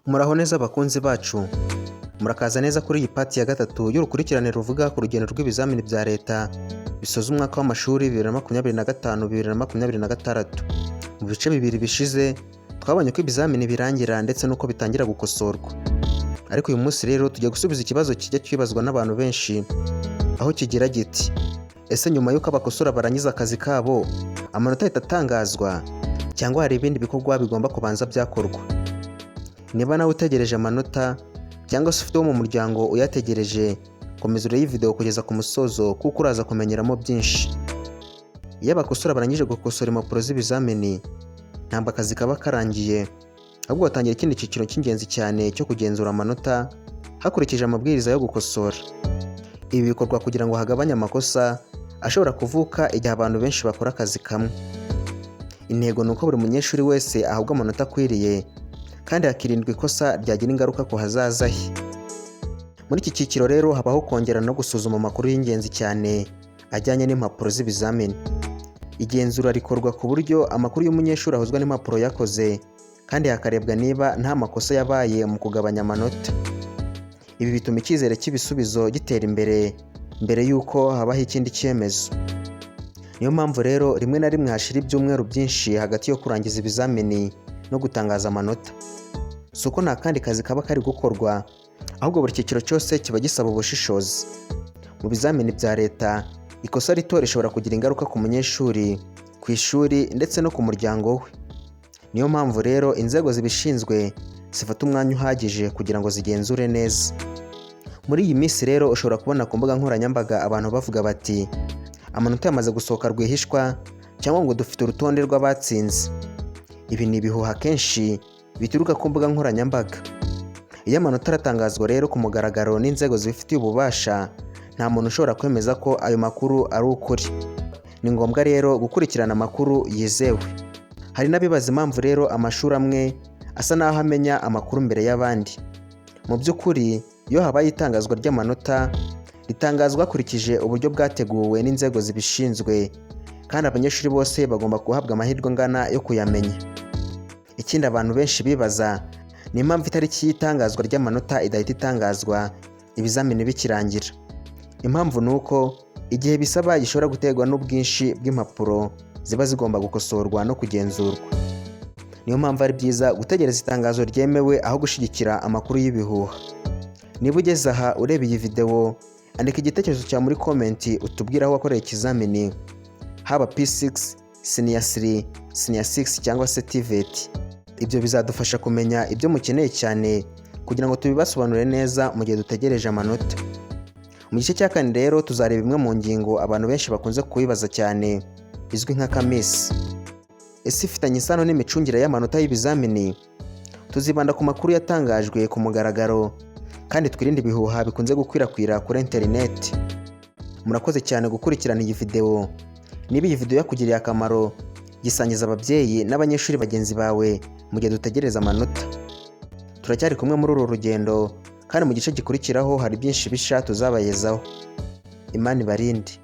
Muraho neza bakunzi bacu, murakaza neza kuri iyi pati ya gatatu y'urukurikirane ruvuga ku rugendo rw'ibizamini bya leta bisoza umwaka w'amashuri 2025-2026. Mu bice bibiri bishize twabonye ko ibizamini birangira ndetse n'uko bitangira gukosorwa, ariko uyu munsi rero tujya gusubiza ikibazo kijya kwibazwa n'abantu benshi, aho kigira giti: ese nyuma y'uko abakosora barangiza akazi kabo amanota ahita atangazwa cyangwa hari ibindi bikorwa bigomba kubanza byakorwa? Niba nawe utegereje amanota cyangwa se ufite uwo mu muryango uyategereje, komeza urebe iyi video kugeza ku musozo kuko uraza kumenyeramo byinshi. Iyo abakosora barangije gukosora impapuro z'ibizamini, ntabwo akazi kaba karangiye, ahubwo batangira ikindi cyiciro cy'ingenzi cyane cyo kugenzura amanota hakurikije amabwiriza yo gukosora. Ibi bikorwa kugira ngo hagabanye amakosa ashobora kuvuka igihe abantu benshi bakora akazi kamwe. Intego ni uko buri munyeshuri wese ahabwa amanota akwiriye kandi hakirindwa ikosa ryagira ingaruka ku hazaza he. Muri iki cyiciro rero habaho kongera no gusuzuma amakuru y'ingenzi cyane ajyanye n'impapuro z'ibizamini. Igenzura rikorwa ku buryo amakuru y'umunyeshuri ahuzwa n'impapuro yakoze kandi hakarebwa niba nta makosa yabaye mu kugabanya amanota. Ibi bituma icyizere cy'ibisubizo gitera imbere mbere y'uko habaho ikindi cyemezo. Niyo mpamvu rero rimwe na rimwe hashira ibyumweru byinshi hagati yo kurangiza ibizamini no gutangaza amanota. Si uko nta kandi kazi kaba kari gukorwa, ahubwo buri cyiciro cyose kiba gisaba ubushishozi. Mu bizamini bya leta, ikosa rito rishobora kugira ingaruka ku munyeshuri, ku ishuri ndetse no ku muryango we. Niyo mpamvu rero inzego zibishinzwe zifata umwanya uhagije kugira ngo zigenzure neza. Muri iyi minsi rero ushobora kubona ku mbuga nkoranyambaga abantu bavuga bati amanota yamaze gusohoka rwihishwa cyangwa ngo dufite urutonde rw'abatsinze. Ibi ni ibihuha kenshi bituruka ku mbuga nkoranyambaga. Iyo amanota aratangazwa rero ku mugaragaro n'inzego zibifitiye ububasha, nta muntu ushobora kwemeza ko ayo makuru ari ukuri. Ni ngombwa rero gukurikirana amakuru yizewe. Hari n'abibaza impamvu rero amashuri amwe asa n'aho amenya amakuru mbere y'abandi. Mu by'ukuri iyo habaye itangazwa ry'amanota, ritangazwa hakurikije uburyo bwateguwe n'inzego zibishinzwe, kandi abanyeshuri bose bagomba guhabwa amahirwe angana yo kuyamenya. Ikindi abantu benshi bibaza ni impamvu itariki y'itangazwa ry'amanota idahita itangazwa ibizamini bikirangira. Impamvu ni uko igihe bisaba gishobora guterwa n'ubwinshi bw'impapuro ziba zigomba gukosorwa no kugenzurwa. Niyo mpamvu ari byiza gutegereza itangazo ryemewe aho gushyigikira amakuru y'ibihuha. Niba ugeze aha ureba iyi video, andika igitekerezo cyawe muri komenti utubwire aho wakoreye ikizamini, haba P6, Senior 3, Senior 6 cyangwa se TVET. Ibyo bizadufasha kumenya ibyo mukeneye cyane kugira ngo tubibasobanurire neza mu gihe dutegereje amanota. Mu gice cya kane rero tuzareba imwe mu ngingo abantu benshi bakunze kubibaza cyane, izwi nka kamisi. Ese ifitanye isano n'imicungire y'amanota y'ibizamini? Tuzibanda ku makuru yatangajwe ku mugaragaro kandi twirinde ibihuha bikunze gukwirakwira kuri interineti. Murakoze cyane gukurikirana iyi video. Niba iyi video yakugiriye akamaro, gisangiza ababyeyi n'abanyeshuri bagenzi bawe mu gihe dutegereza amanota. Turacyari kumwe muri uru rugendo kandi mu gice gikurikiraho hari byinshi bisha tuzabayezaho. Imana ibarinde.